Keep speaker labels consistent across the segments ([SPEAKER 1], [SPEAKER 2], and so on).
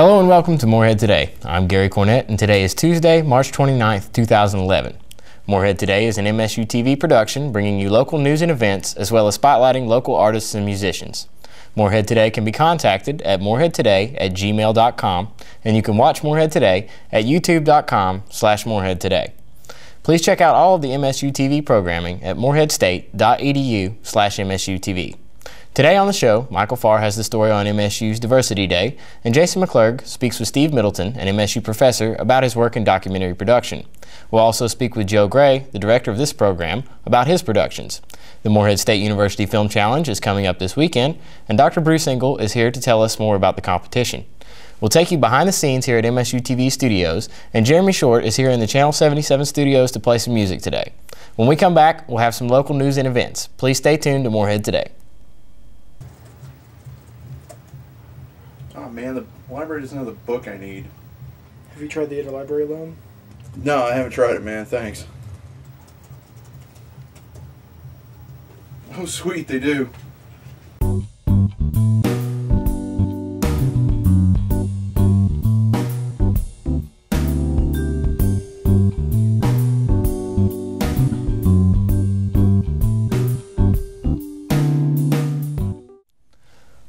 [SPEAKER 1] Hello and welcome to Morehead Today. I'm Gary Cornett and today is Tuesday, March 29th, 2011. Morehead Today is an MSU-TV production bringing you local news and events as well as spotlighting local artists and musicians. Morehead Today can be contacted at moreheadtoday@gmail.com and you can watch Morehead Today at youtube.com/moreheadtoday. Please check out all of the MSU-TV programming at moreheadstate.edu/MSU-TV. Today on the show, Michael Farr has the story on MSU's Diversity Day, and Jason McClurg speaks with Steve Middleton, an MSU professor, about his work in documentary production. We'll also speak with Joe Gray, the director of this program, about his productions. The Morehead State University Film Challenge is coming up this weekend, and Dr. Bruce Engel is here to tell us more about the competition. We'll take you behind the scenes here at MSU-TV Studios, and Jeremy Short is here in the Channel 77 studios to play some music today. When we come back, we'll have some local news and events. Please stay tuned to Morehead Today.
[SPEAKER 2] Oh man, the library doesn't have the book I need.
[SPEAKER 3] Have you tried the interlibrary loan?
[SPEAKER 2] No, I haven't tried it, man. Thanks. Oh, sweet, they do.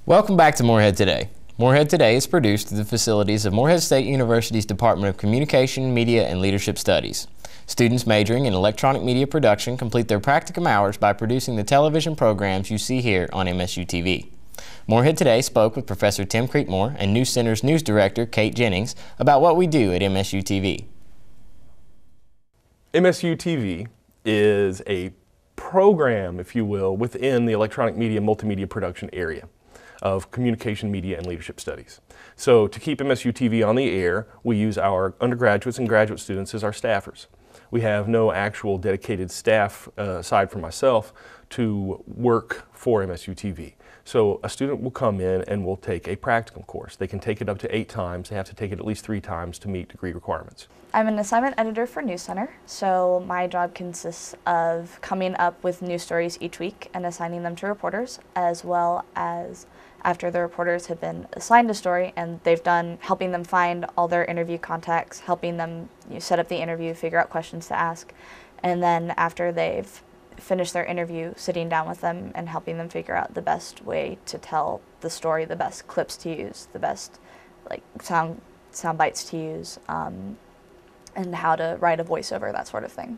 [SPEAKER 1] Welcome back to Morehead Today. Morehead Today is produced through the facilities of Morehead State University's Department of Communication, Media, and Leadership Studies. Students majoring in electronic media production complete their practicum hours by producing the television programs you see here on MSU-TV. Morehead Today spoke with Professor Tim Creekmore and News Center's news director, Kate Jennings, about what we do at MSU-TV.
[SPEAKER 4] MSU-TV is a program, if you will, within the electronic media multimedia production area of communication, media, and leadership studies. So to keep MSU-TV on the air, we use our undergraduates and graduate students as our staffers. We have no actual dedicated staff, aside from myself, to work for MSU-TV. So a student will come in and will take a practicum course. They can take it up to 8 times. They have to take it at least 3 times to meet degree requirements.
[SPEAKER 5] I'm an assignment editor for News Center, so my job consists of coming up with news stories each week and assigning them to reporters, as well as after the reporters have been assigned a story and they've done helping them find all their interview contacts, helping them set up the interview, figure out questions to ask, and then after they've finished their interview, sitting down with them and helping them figure out the best way to tell the story, the best clips to use, the best sound bites to use, and how to write a voiceover, that sort of thing.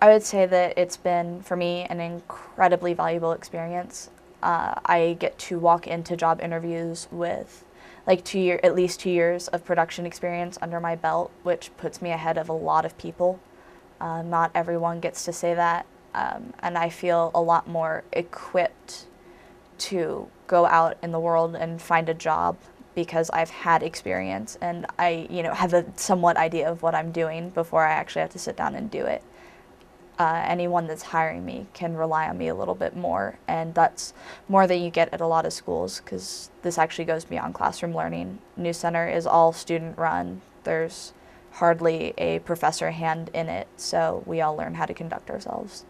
[SPEAKER 5] I would say that it's been, for me, an incredibly valuable experience. I get to walk into job interviews with at least 2 years of production experience under my belt, which puts me ahead of a lot of people. Not everyone gets to say that, and I feel a lot more equipped to go out in the world and find a job because I've had experience and I have a somewhat idea of what I'm doing before I actually have to sit down and do it. Anyone that's hiring me can rely on me a little bit more, and that's more than you get at a lot of schools because this actually goes beyond classroom learning. News Center is all student run. There's hardly a professor hand in it, so we all learn how to conduct ourselves.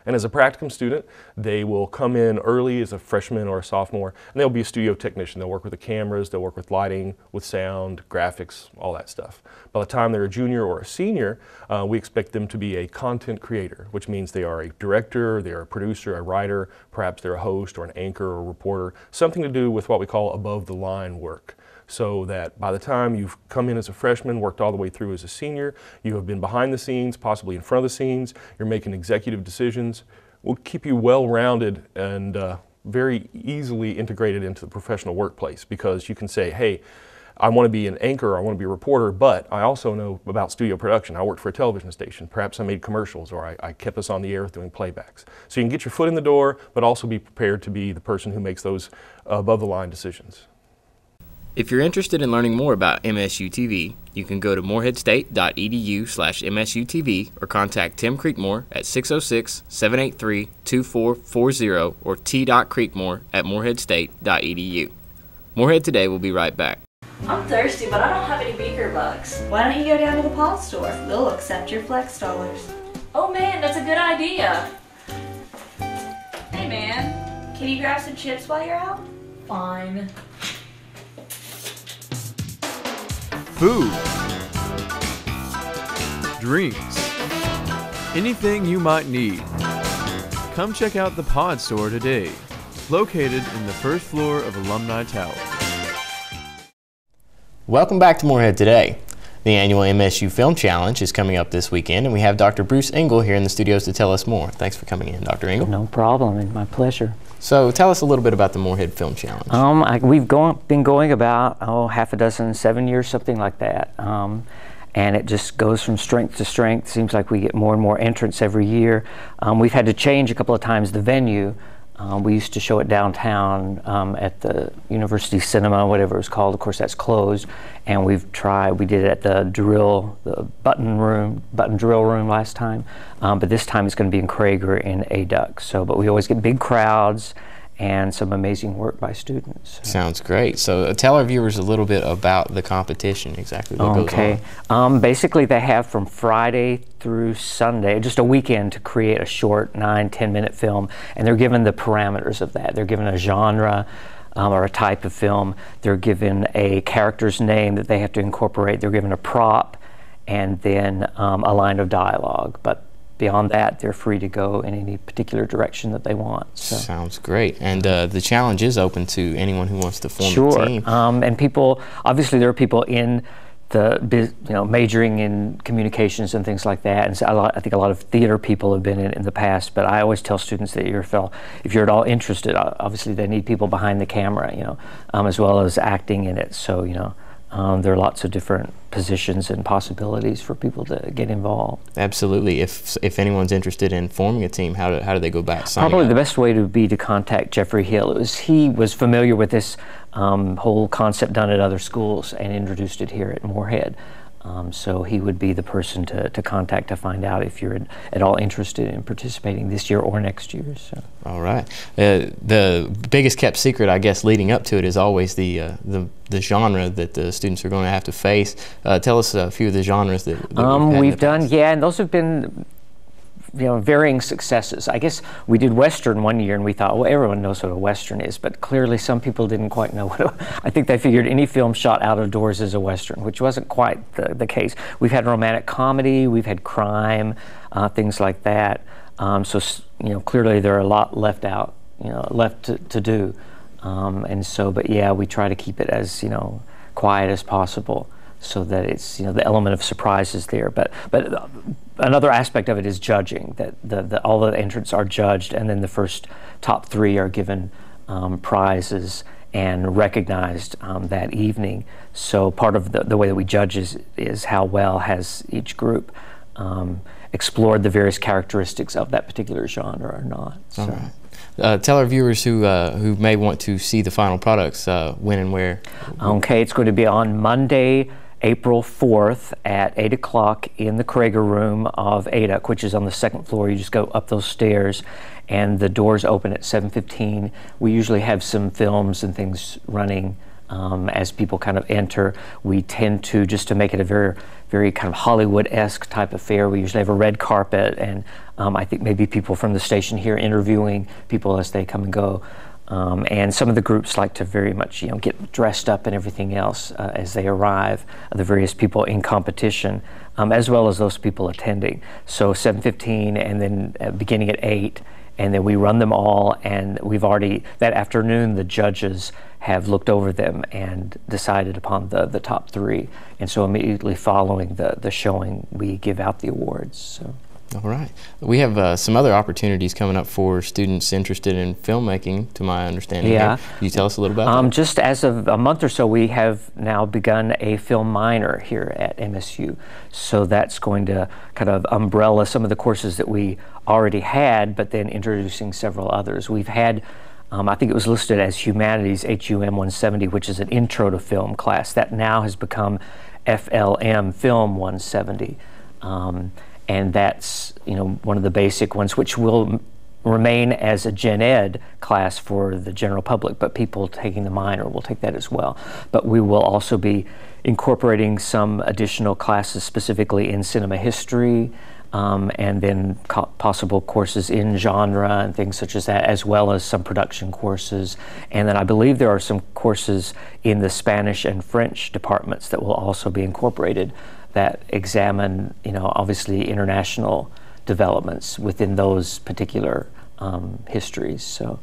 [SPEAKER 4] And as a practicum student, they will come in early as a freshman or a sophomore, and they'll be a studio technician. They'll work with the cameras, they'll work with lighting, with sound, graphics, all that stuff. By the time they're a junior or a senior, we expect them to be a content creator, which means they are a director, they're a producer, a writer, perhaps they're a host or an anchor or a reporter, something to do with what we call above-the-line work. So that by the time you've come in as a freshman, worked all the way through as a senior, you have been behind the scenes, possibly in front of the scenes, you're making executive decisions. We'll keep you well-rounded and very easily integrated into the professional workplace because you can say, hey, I want to be an anchor, I want to be a reporter, but I also know about studio production. I worked for a television station. Perhaps I made commercials or I kept us on the air doing playbacks. So you can get your foot in the door, but also be prepared to be the person who makes those above-the-line decisions.
[SPEAKER 1] If you're interested in learning more about MSU-TV, you can go to moreheadstate.edu/MSU-TV or contact Tim Creekmore at 606-783-2440 or t.creekmore@moreheadstate.edu. Morehead Today will be right back.
[SPEAKER 6] I'm thirsty, but I don't have any beaker bucks. Why don't you go down to the pawn store? They'll accept your flex dollars. Oh man, that's a good idea. Hey man, can you grab some chips while you're out? Fine.
[SPEAKER 7] food, drinks, anything you might need. Come check out the Pod Store today, located in the first floor of Alumni Tower.
[SPEAKER 1] Welcome back to Morehead Today. The annual MSU Film Challenge is coming up this weekend, and we have Dr. Bruce Engel here in the studios to tell us more. Thanks for coming in, Dr. Engel.
[SPEAKER 8] No problem, and my pleasure.
[SPEAKER 1] So tell us a little bit about the Morehead Film Challenge.
[SPEAKER 8] We've been going about, half a dozen, 7 years, something like that. And it just goes from strength to strength. Seems like we get more and more entrants every year. We've had to change a couple of times the venue. We used to show it downtown at the University Cinema, whatever it was called. Of course, that's closed. And we did it at the button drill room last time. But this time it's going to be in Krager in ADUC. But we always get big crowds and some amazing work by students.
[SPEAKER 1] Sounds great. So tell our viewers a little bit about the competition, exactly what goes
[SPEAKER 8] on. Basically, they have from Friday through Sunday, just a weekend, to create a short 9-10 minute film, and they're given the parameters of that. They're given a genre or a type of film. They're given a character's name that they have to incorporate. They're given a prop and then a line of dialogue. But beyond that, they're free to go in any particular direction that they want. So.
[SPEAKER 1] Sounds great. And the challenge is open to anyone who wants to form a team.
[SPEAKER 8] And people, obviously there are people in the, majoring in communications and things like that. And so I think a lot of theater people have been in the past, but I always tell students that if you're at all interested, obviously they need people behind the camera, as well as acting in it. So, there are lots of different positions and possibilities for people to get involved.
[SPEAKER 1] Absolutely. If anyone's interested in forming a team, how do they go about signing
[SPEAKER 8] Probably
[SPEAKER 1] up?
[SPEAKER 8] The best way would be to contact Jeffrey Hill. He was familiar with this whole concept done at other schools and introduced it here at Morehead. So he would be the person to contact to find out if you're at all interested in participating this year or next year. So.
[SPEAKER 1] All right. The biggest kept secret, I guess, leading up to it is always the genre that the students are going to have to face. Tell us a few of the genres that
[SPEAKER 8] we've done. Yeah, and those have been varying successes. I guess we did Western one year and we thought, well, everyone knows what a Western is, but clearly some people didn't quite know I think they figured any film shot out of doors is a Western, which wasn't quite the case. We've had romantic comedy, we've had crime, things like that. So clearly there are a lot left out, left to do. But yeah, we try to keep it as, quiet as possible, so that it's the element of surprise is there. But another aspect of it is judging. That all the entrants are judged, and then the first top 3 are given prizes and recognized that evening. So part of the way that we judge is how well has each group explored the various characteristics of that particular genre or not. So.
[SPEAKER 1] All right. Tell our viewers who may want to see the final products when and where.
[SPEAKER 8] Okay, it's going to be on Monday, April 4th at 8 o'clock in the Krager room of ADUC, which is on the 2nd floor. You just go up those stairs and the doors open at 7:15. We usually have some films and things running as people kind of enter. We tend to, just to make it a very, very kind of Hollywood-esque type affair, we usually have a red carpet, and I think maybe people from the station here interviewing people as they come and go. And some of the groups like to very much, get dressed up and everything else as they arrive, the various people in competition, as well as those people attending. So 7:15 and then beginning at 8, and then we run them all, and we've already, that afternoon, the judges have looked over them and decided upon the top 3. And so immediately following the showing, we give out the awards. So.
[SPEAKER 1] All right. We have some other opportunities coming up for students interested in filmmaking, to my understanding.
[SPEAKER 8] Yeah.
[SPEAKER 1] Can you tell us a little about that?
[SPEAKER 8] Just as of a month or so, we have now begun a film minor here at MSU. So that's going to kind of umbrella some of the courses that we already had, but then introducing several others. We've had, I think it was listed as Humanities HUM 170, which is an intro to film class. That now has become FLM Film 170. And that's one of the basic ones, which will remain as a gen ed class for the general public, but people taking the minor will take that as well. But we will also be incorporating some additional classes specifically in cinema history, and then possible courses in genre and things such as that, as well as some production courses. And then I believe there are some courses in the Spanish and French departments that will also be incorporated that examine, obviously international developments within those particular histories. So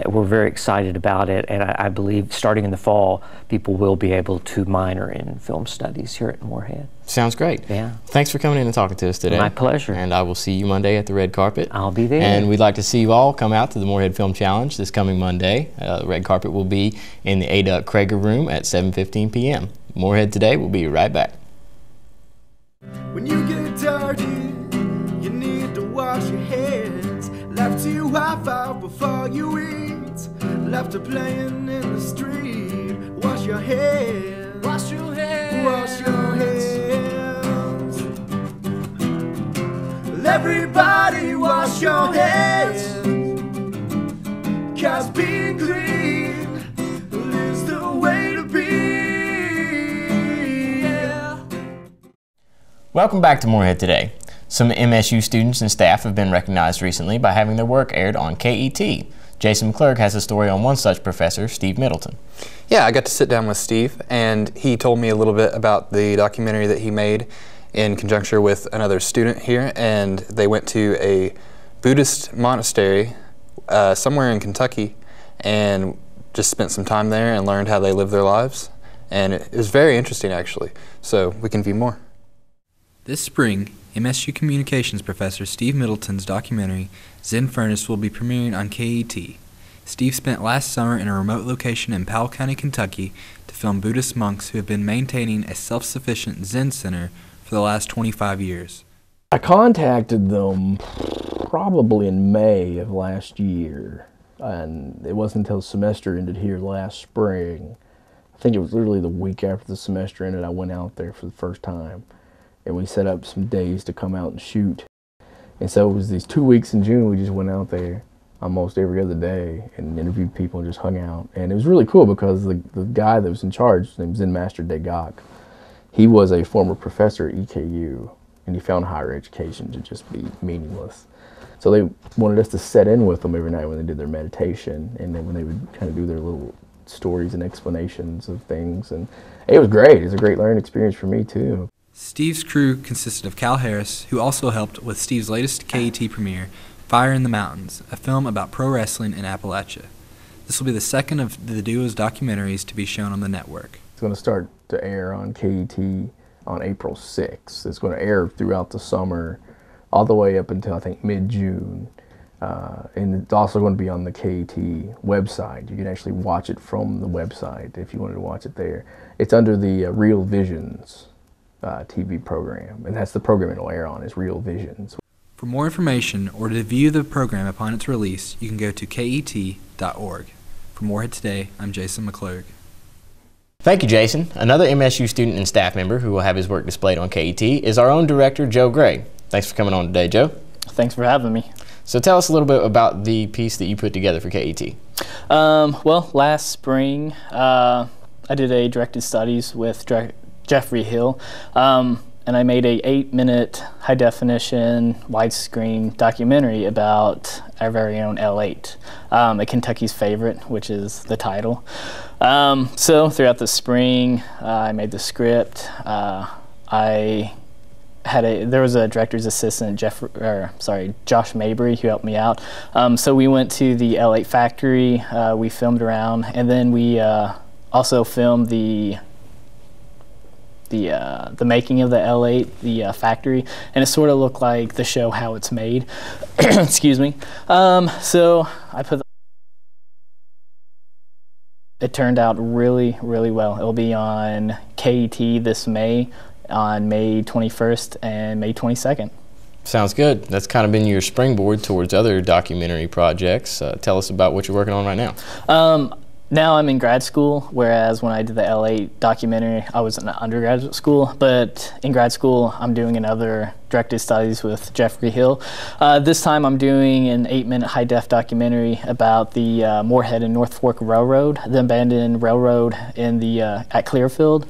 [SPEAKER 8] we're very excited about it, and I believe starting in the fall, people will be able to minor in film studies here at Morehead.
[SPEAKER 1] Sounds great.
[SPEAKER 8] Yeah.
[SPEAKER 1] Thanks for coming in and talking to us today.
[SPEAKER 8] My pleasure.
[SPEAKER 1] And I will see you Monday at the red carpet.
[SPEAKER 8] I'll be there.
[SPEAKER 1] And we'd like to see you all come out to the Morehead Film Challenge this coming Monday. The red carpet will be in the A-Duck Krager room at 7:15 p.m. Morehead Today will be right back.
[SPEAKER 9] When you get dirty, you need to wash your hands. Left to high-five before you eat. Left to playing in the street. Wash your hands. Wash your hands. Wash your hands. Everybody wash your hands. 'Cause being clean is the way to be. Yeah.
[SPEAKER 1] Welcome back to Morehead Today. Some MSU students and staff have been recognized recently by having their work aired on KET. Jason McClurg has a story on one such professor, Steve Middleton.
[SPEAKER 10] Yeah, I got to sit down with Steve, and he told me a little bit about the documentary that he made in conjunction with another student here, and they went to a Buddhist monastery somewhere in Kentucky and just spent some time there and learned how they live their lives. And it was very interesting, actually. So we can view more.
[SPEAKER 11] This spring, MSU Communications professor Steve Middleton's documentary, Zen Furnace, will be premiering on KET. Steve spent last summer in a remote location in Powell County, Kentucky, to film Buddhist monks who have been maintaining a self-sufficient Zen center for the last 25 years.
[SPEAKER 12] I contacted them probably in May of last year, and it wasn't until the semester ended here last spring. I think it was literally the week after the semester ended I went out there for the first time. And we set up some days to come out and shoot. And so it was these 2 weeks in June, we just went out there almost every other day and interviewed people and just hung out. And it was really cool because the guy that was in charge, his name was Zen Master Degak, he was a former professor at EKU, and he found higher education to just be meaningless. So they wanted us to set in with them every night when they did their meditation, and then when they would kind of do their little stories and explanations of things. And it was great. It was a great learning experience for me, too.
[SPEAKER 11] Steve's crew consisted of Cal Harris, who also helped with Steve's latest KET premiere, Fire in the Mountains, a film about pro wrestling in Appalachia. This will be the second of the duo's documentaries to be shown on the network.
[SPEAKER 12] It's going to start to air on KET on April 6th. It's going to air throughout the summer, all the way up until, I think, mid-June. And it's also going to be on the KET website. You can actually watch it from the website if you wanted to watch it there. It's under the Real Visions TV program, and that's the program it'll air on, is Real Visions.
[SPEAKER 11] For more information or to view the program upon its release, you can go to ket.org. For Morehead Today, I'm Jason McClurg.
[SPEAKER 1] Thank you, Jason. Another MSU student and staff member who will have his work displayed on KET is our own director, Joe Gray. Thanks for coming on today, Joe.
[SPEAKER 13] Thanks for having me.
[SPEAKER 1] So tell us a little bit about the piece that you put together for KET.
[SPEAKER 13] Well, last spring, I did a directed studies with Jeffrey Hill, and I made a 8-minute high-definition widescreen documentary about our very own L8, a Kentucky's favorite, which is the title. So throughout the spring, I made the script. There was a director's assistant, Josh Mabry, who helped me out. So we went to the L8 factory. We filmed around, and then we also filmed the making of the L8, the factory, and it sort of looked like the show How It's Made. Excuse me. So I put. It turned out really, really well. It'll be on KET this May, on May 21st and May 22nd.
[SPEAKER 1] Sounds good. That's kind of been your springboard towards other documentary projects. Tell us about what you're working on right now.
[SPEAKER 13] Now I'm in grad school, whereas when I did the L8 documentary, I was in undergraduate school. But in grad school, I'm doing another directed studies with Jeffrey Hill. This time I'm doing an 8-minute high-def documentary about the Morehead and North Fork Railroad, the abandoned railroad in the at Clearfield.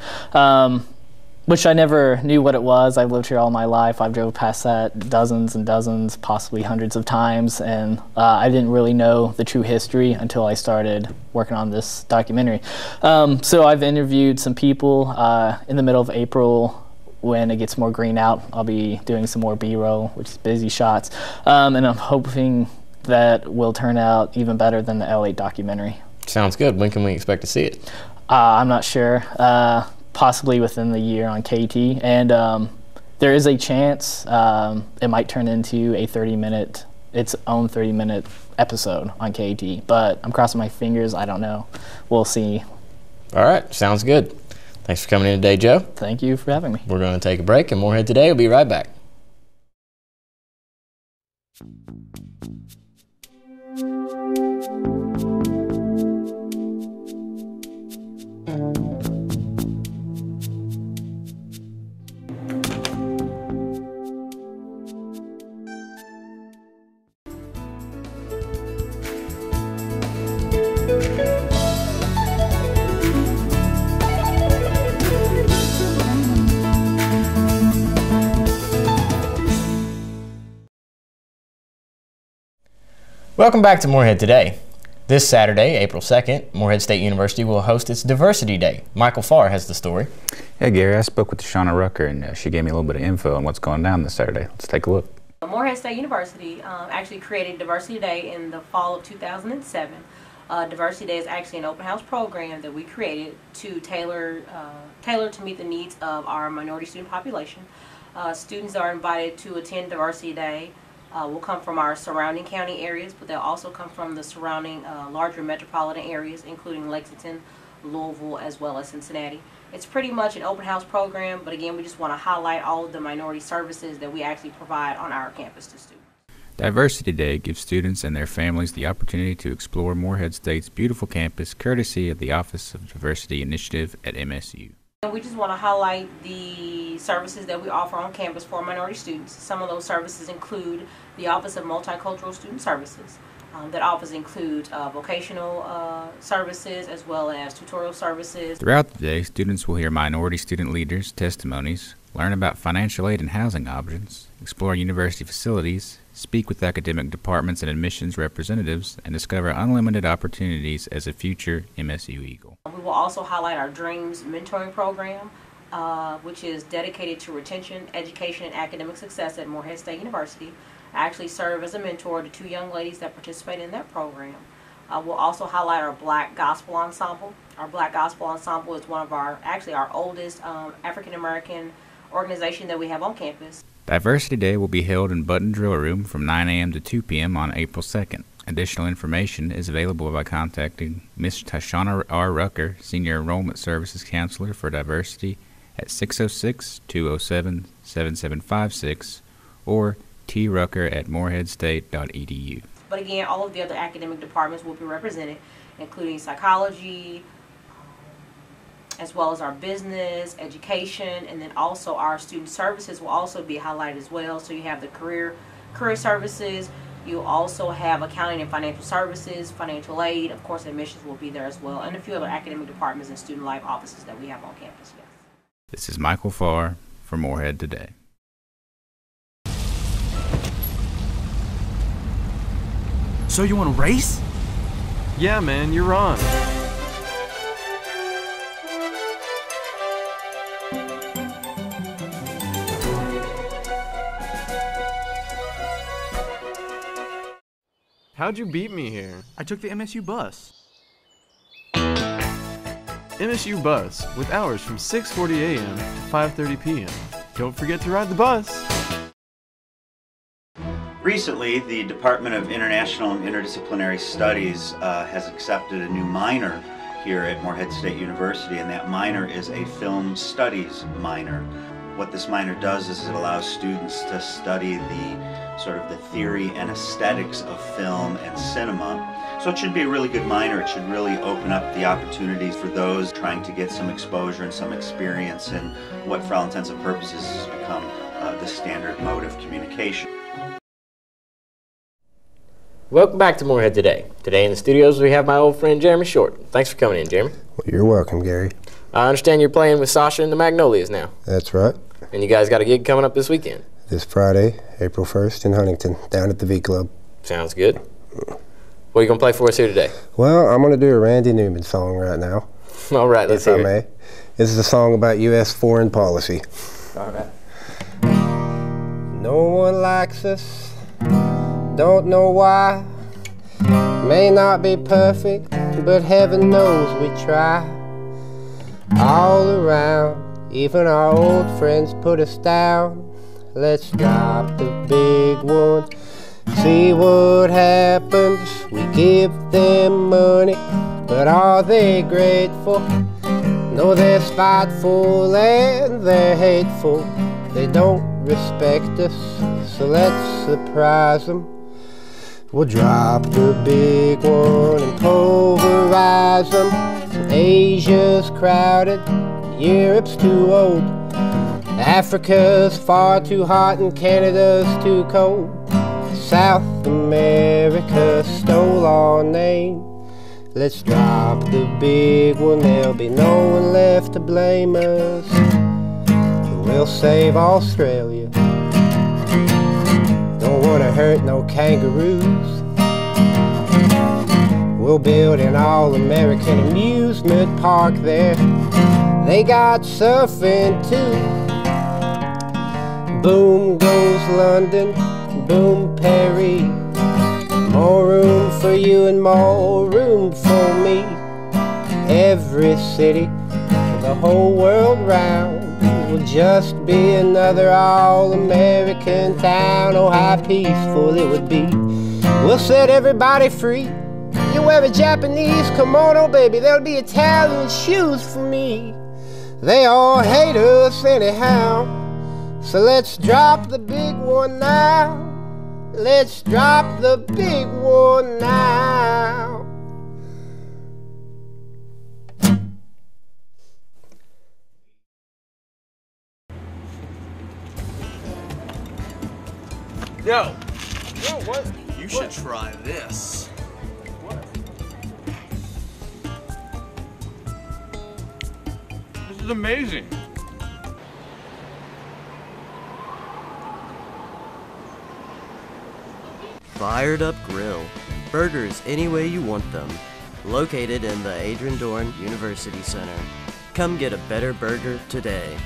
[SPEAKER 13] which I never knew what it was. I've lived here all my life. I've drove past that dozens and dozens, possibly hundreds of times, and I didn't really know the true history until I started working on this documentary. So I've interviewed some people in the middle of April. When it gets more green out, I'll be doing some more B-roll, which is busy shots, and I'm hoping that will turn out even better than the L8 documentary.
[SPEAKER 1] Sounds good. When can we expect to see it?
[SPEAKER 13] I'm not sure. Possibly within the year on KT, and there is a chance it might turn into a its own 30-minute episode on KT, but I'm crossing my fingers. I don't know. We'll see.
[SPEAKER 1] All right, sounds good. Thanks for coming in today, Joe.
[SPEAKER 13] Thank you for having me.
[SPEAKER 1] We're going to take a break, and Morehead Today will be right back. Welcome back to Morehead Today. This Saturday, April 2nd, Morehead State University will host its Diversity Day. Michael Farr has the story.
[SPEAKER 14] Hey Gary, I spoke with Shauna Rucker and she gave me a little bit of info on what's going down this Saturday. Let's take a look.
[SPEAKER 15] Morehead State University actually created Diversity Day in the fall of 2007. Diversity Day is actually an open house program that we created to tailor to meet the needs of our minority student population. Students are invited to attend Diversity Day. Will come from our surrounding county areas, but they'll also come from the surrounding larger metropolitan areas, including Lexington, Louisville, as well as Cincinnati. It's pretty much an open house program, but again, we just want to highlight all of the minority services that we actually provide on our campus to students.
[SPEAKER 11] Diversity Day gives students and their families the opportunity to explore Morehead State's beautiful campus, courtesy of the Office of Diversity Initiative at MSU.
[SPEAKER 15] And we just want to highlight the services that we offer on campus for minority students. Some of those services include the Office of Multicultural Student Services. That office includes vocational services as well as tutorial services.
[SPEAKER 11] Throughout the day, students will hear minority student leaders' testimonies, learn about financial aid and housing options, explore university facilities, speak with academic departments and admissions representatives, and discover unlimited opportunities as a future MSU Eagle.
[SPEAKER 15] We will also highlight our Dreams mentoring program, which is dedicated to retention, education, and academic success at Morehead State University. I actually serve as a mentor to 2 young ladies that participate in that program. We'll also highlight our Black Gospel Ensemble. Our Black Gospel Ensemble is one of our oldest African American organization that we have on campus.
[SPEAKER 11] Diversity Day will be held in Button Drill Room from 9 a.m. to 2 p.m. on April 2nd. Additional information is available by contacting Ms. Tashana R. Rucker, Senior Enrollment Services Counselor for Diversity at 606-207-7756 or trucker@moreheadstate.edu.
[SPEAKER 15] But again, all of the other academic departments will be represented, including psychology, as well as our business, education, and then also our student services will also be highlighted as well. So you have the career services, you also have accounting and financial services, financial aid, of course admissions will be there as well, and a few other academic departments and student life offices that we have on campus. Yes.
[SPEAKER 11] This is Michael Farr for Morehead Today.
[SPEAKER 16] So you want to race?
[SPEAKER 7] Yeah, man, you're on. How'd you beat me here?
[SPEAKER 16] I took the MSU bus.
[SPEAKER 7] MSU Bus, with hours from 6:40 a.m. to 5:30 p.m. Don't forget to ride the bus.
[SPEAKER 17] Recently, the Department of International and Interdisciplinary Studies has accepted a new minor here at Morehead State University, and that minor is a film studies minor. What this minor does is it allows students to study the sort of the theory and aesthetics of film and cinema. So it should be a really good minor. It should really open up the opportunities for those trying to get some exposure and some experience in what, for all intents and purposes, has become the standard mode of communication.
[SPEAKER 1] Welcome back to Morehead Today. Today in the studios we have my old friend Jeremy Short. Thanks for coming in, Jeremy.
[SPEAKER 18] Well, you're welcome, Gary.
[SPEAKER 1] I understand you're playing with Sasha and the Magnolias now.
[SPEAKER 18] That's right.
[SPEAKER 1] And you guys got a gig coming up this weekend.
[SPEAKER 18] This Friday, April 1st in Huntington, down at the V Club.
[SPEAKER 1] Sounds good. What are you going to play for us here today?
[SPEAKER 18] Well, I'm going to do a Randy Newman song right now.
[SPEAKER 1] All right, let's hear it.
[SPEAKER 18] This is a song about U.S. foreign policy.
[SPEAKER 1] All right.
[SPEAKER 18] No one likes us, don't know why. May not be perfect, but heaven knows we try. All around, even our old friends put us down. Let's drop the big one, see what happens. We give them money, but are they grateful? No, they're spiteful and they're hateful. They don't respect us, so let's surprise them. We'll drop the big one and pulverize them. Asia's crowded, Europe's too old. Africa's far too hot and Canada's too cold. South America stole our name. Let's drop the big one, there'll be no one left to blame us. We'll save Australia. Don't want to hurt no kangaroos. We'll build an all-American amusement park there. They got surfing too. Boom goes London, boom Paris. More room for you and more room for me. Every city, the whole world round, will just be another all-American town. Oh, how peaceful it would be. We'll set everybody free. You wear a Japanese kimono, baby, there'll be Italian shoes for me. They all hate us anyhow. So let's drop the big one now. Let's drop the big one now.
[SPEAKER 16] Yo!
[SPEAKER 18] Yo, what?
[SPEAKER 16] You should try this.
[SPEAKER 18] What?
[SPEAKER 16] This is amazing.
[SPEAKER 19] Fired Up Grill. Burgers any way you want them. Located in the Adrian Dorn University Center. Come get a better burger today.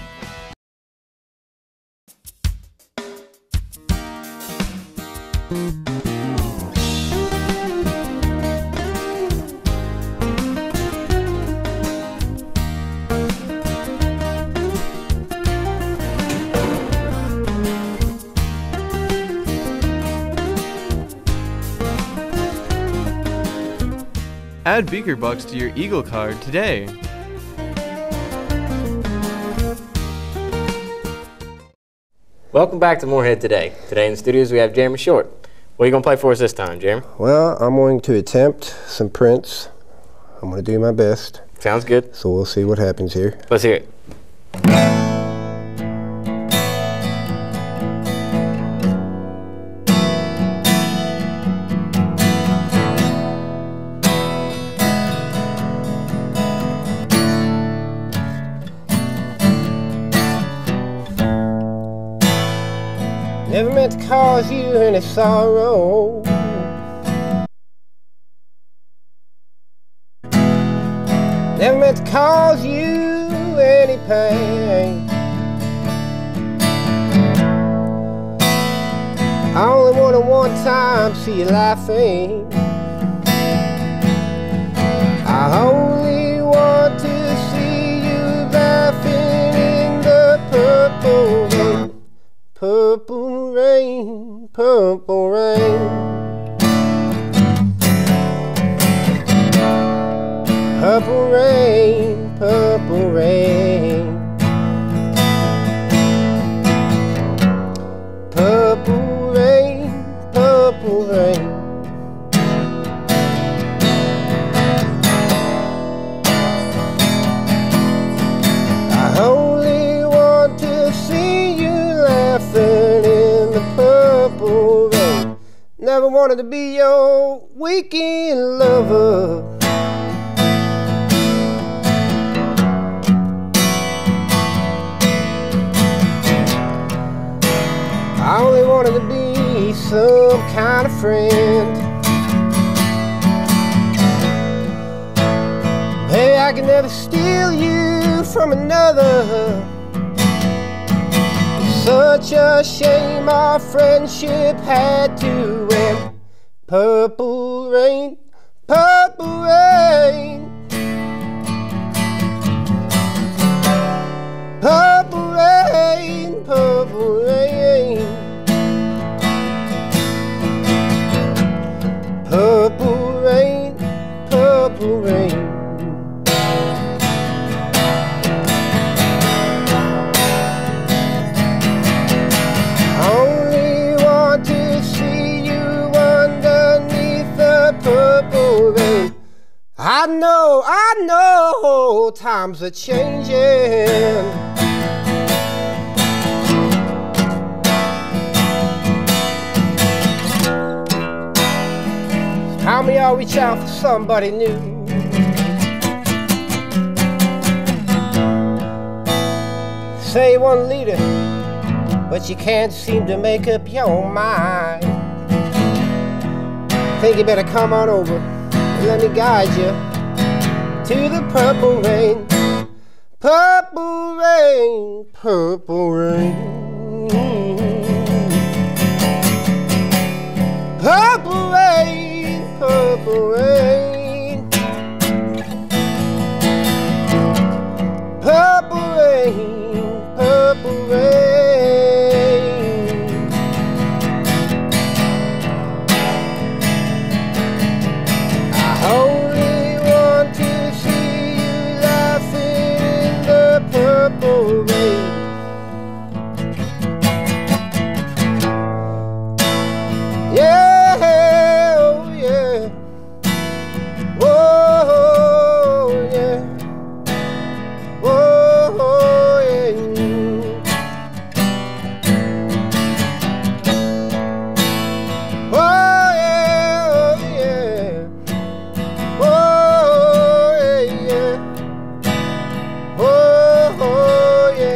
[SPEAKER 7] Add Beaker Bucks to your Eagle card today.
[SPEAKER 1] Welcome back to Morehead Today. Today in the studios we have Jeremy Short. What are you going to play for us this time, Jeremy?
[SPEAKER 18] Well, I'm going to attempt some Prince. I'm going to do my best.
[SPEAKER 1] Sounds good.
[SPEAKER 18] So we'll see what happens here.
[SPEAKER 1] Let's hear it.
[SPEAKER 18] Never meant to cause you any sorrow. Never meant to cause you any pain. I only wanted one time to see you laughing. I only want to see you laughing in the purple rain. Purple rain, purple rain. Purple rain, purple rain. Purple rain, purple rain. I only want to see you laughing in the purple rain. Never wanted to be your weekend lover. some kind of friend. Hey, I can never steal you from another. Such a shame our friendship had to end. Purple rain, purple rain. Purple rain, purple rain. Purple rain, purple rain. Only want to see you underneath the purple rain. I know, times are changing. How many y'all reach out for somebody new? Say you want a leader, but you can't seem to make up your mind. Think you better come on over and let me guide you to the purple rain. Purple rain, purple rain. Purple rain, purple rain. Purple rain, purple rain. I only want to see you laughing in the purple rain. Yeah, oh yeah. Whoa, yeah. Whoa, yeah. Oh yeah, oh yeah. Oh yeah. Oh yeah.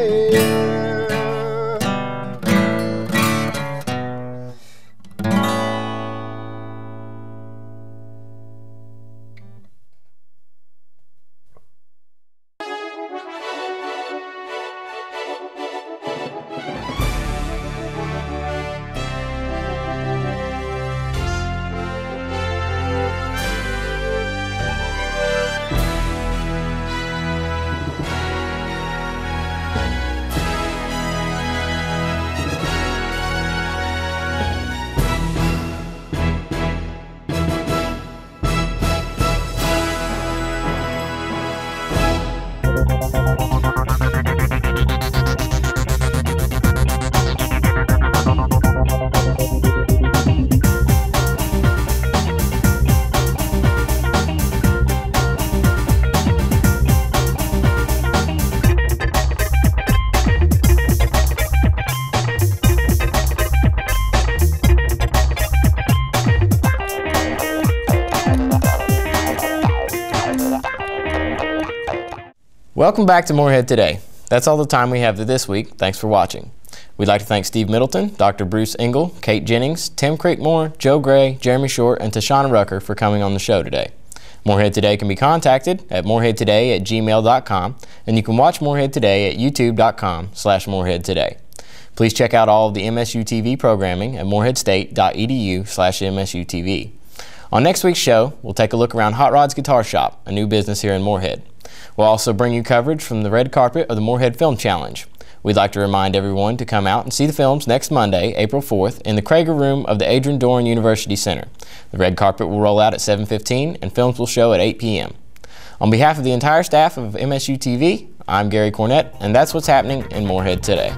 [SPEAKER 1] Welcome back to Morehead Today. That's all the time we have for this week. Thanks for watching. We'd like to thank Steve Middleton, Dr. Bruce Engel, Kate Jennings, Tim Creekmore, Joe Gray, Jeremy Short, and Tashana Rucker for coming on the show today. Morehead Today can be contacted at moreheadtoday@gmail.com, and you can watch Morehead Today at youtube.com/moreheadtoday. Please check out all of the MSU-TV programming at moreheadstate.edu/MSU-TV. On next week's show, we'll take a look around Hot Rod's Guitar Shop, a new business here in Morehead. We'll also bring you coverage from the red carpet of the Morehead Film Challenge. We'd like to remind everyone to come out and see the films next Monday, April 4th, in the Krager Room of the Adrian Dorn University Center. The red carpet will roll out at 7:15 and films will show at 8 p.m. On behalf of the entire staff of MSU-TV, I'm Gary Cornett, and that's what's happening in Morehead today.